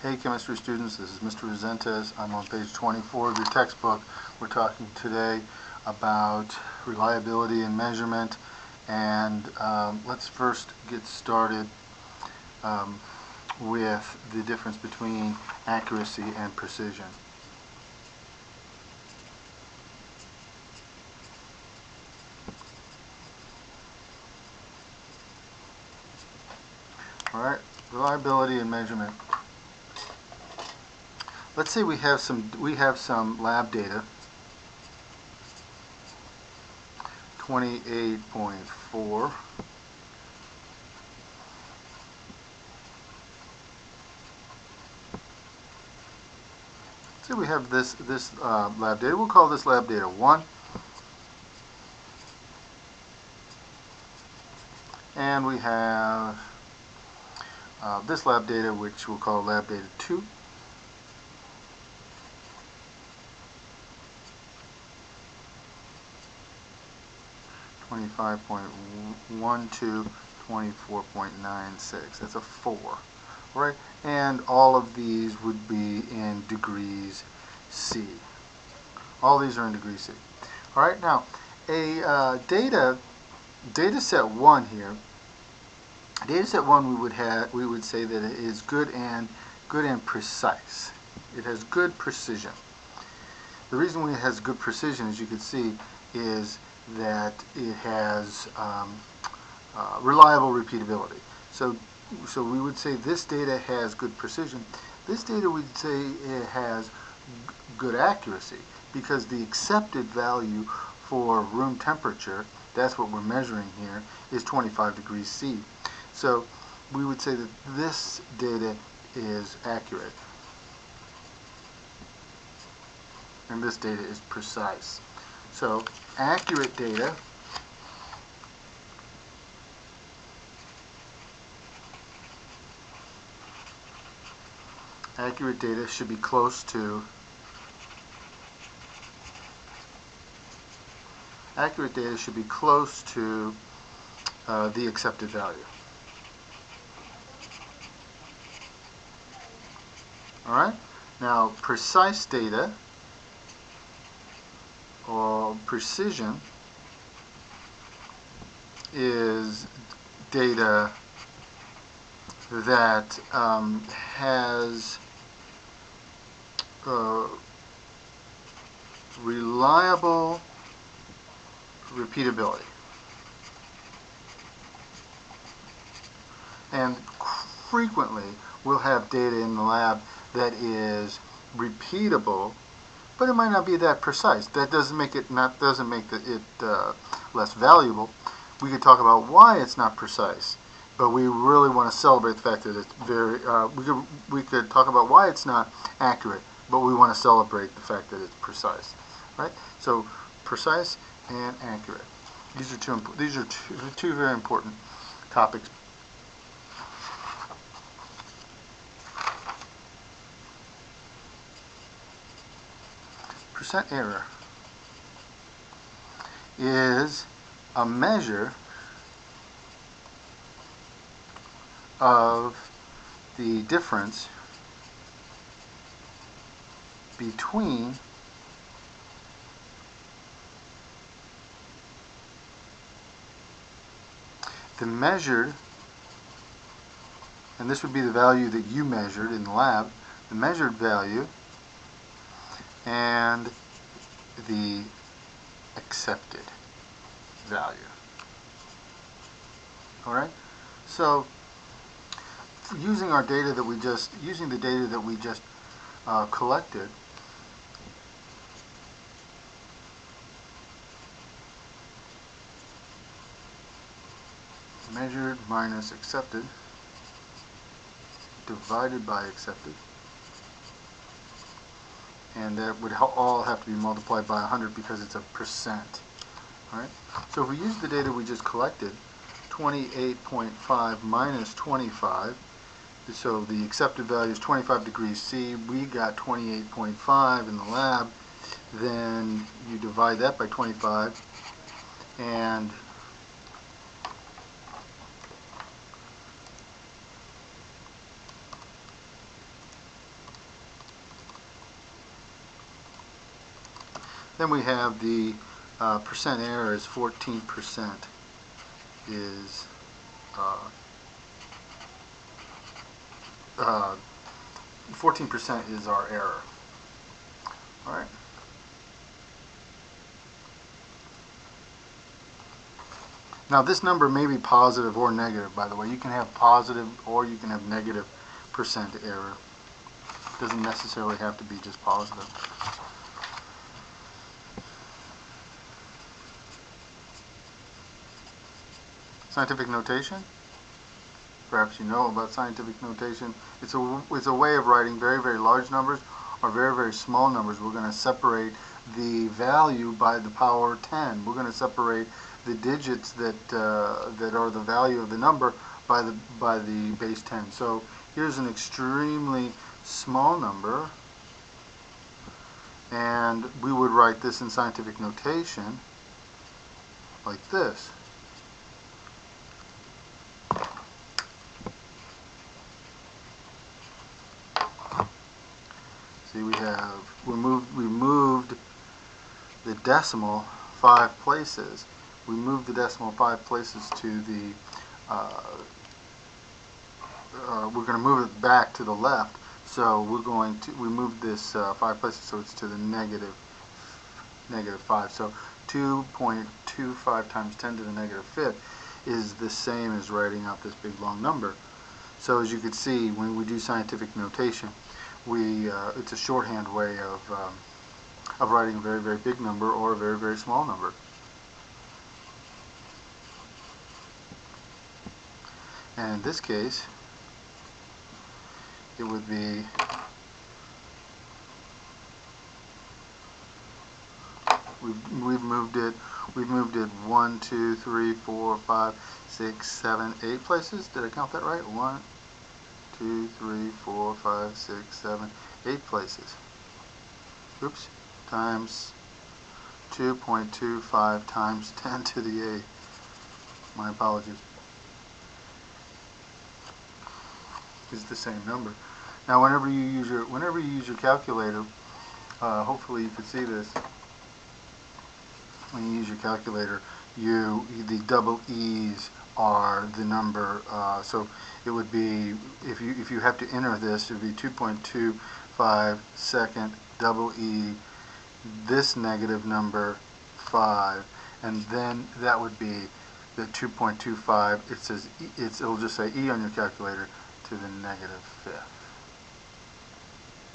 Hey chemistry students, this is Mr. Resentes. I'm on page 24 of your textbook. We're talking today about reliability and measurement, and let's first get started with the difference between accuracy and precision. Alright, reliability and measurement. Let's say we have some lab data, 28.4. So we have this lab data. We'll call this lab data 1. And we have this lab data, which we'll call lab data 2. (25.12, 24.96). That's a 4, right? And all of these would be in degrees C. All these are in degrees C. All right. Now, a data set 1 here. Data set 1 we would say that it is good and precise. It has good precision. The reason it has good precision, as you can see, is that it has reliable repeatability. So we would say this data has good precision. This data we'd say it has good accuracy, because the accepted value for room temperature, that's what we're measuring here, is 25 degrees C. So we would say that this data is accurate, and this data is precise. So accurate data should be close to the accepted value. All right. Now, precise data or precision is data that has reliable repeatability. And frequently we'll have data in the lab that is repeatable, but it might not be that precise. That doesn't make it less valuable. We could talk about why it's not precise, but we really want to celebrate the fact that it's very. We could talk about why it's not accurate, but we want to celebrate the fact that it's precise, right? So precise and accurate. These are two very important topics. Percent error is a measure of the difference between the measured, and this would be the value that you measured in the lab, the measured value, and the accepted value. All right. So, using the data that we just collected, measured minus accepted divided by accepted, and that would all have to be multiplied by 100 because it's a percent. All right. So if we use the data we just collected, 28.5 minus 25, so the accepted value is 25 degrees C. We got 28.5 in the lab. Then you divide that by 25, and Then we have the percent error is 14% is 14% is our error. All right. Now this number may be positive or negative, by the way. You can have positive or you can have negative percent error. It doesn't necessarily have to be just positive. Scientific notation. Perhaps you know about scientific notation. It's a way of writing very, very large numbers or very, very small numbers. We're going to separate the value by the power 10. We're going to separate the digits that that are the value of the number by the base 10. So here's an extremely small number, and we would write this in scientific notation like this. See, we moved the decimal 5 places. We moved the decimal 5 places to the we're going to move it back to the left. So we moved this 5 places, so it's to the negative 5. So 2.25 times 10 to the negative 5th is the same as writing out this big long number. So as you can see, when we do scientific notation, it's a shorthand way of writing a very, very big number or a very, very small number. And in this case, it would be we've moved it 1, 2, 3, 4, 5, 6, 7, 8 places. Did I count that right? 1, 2, 3, 4, 5, 6, 7, 8 places. Oops. Times 2.25 times 10 to the 8th. My apologies. Is the same number. Now, whenever you use your calculator, hopefully you can see this. When you use your calculator, the double E's are the number. So it would be, if you have to enter this, it would be 2.25 second double E, this negative number 5, and then that would be the 2.25. It'll just say E on your calculator to the negative 5th.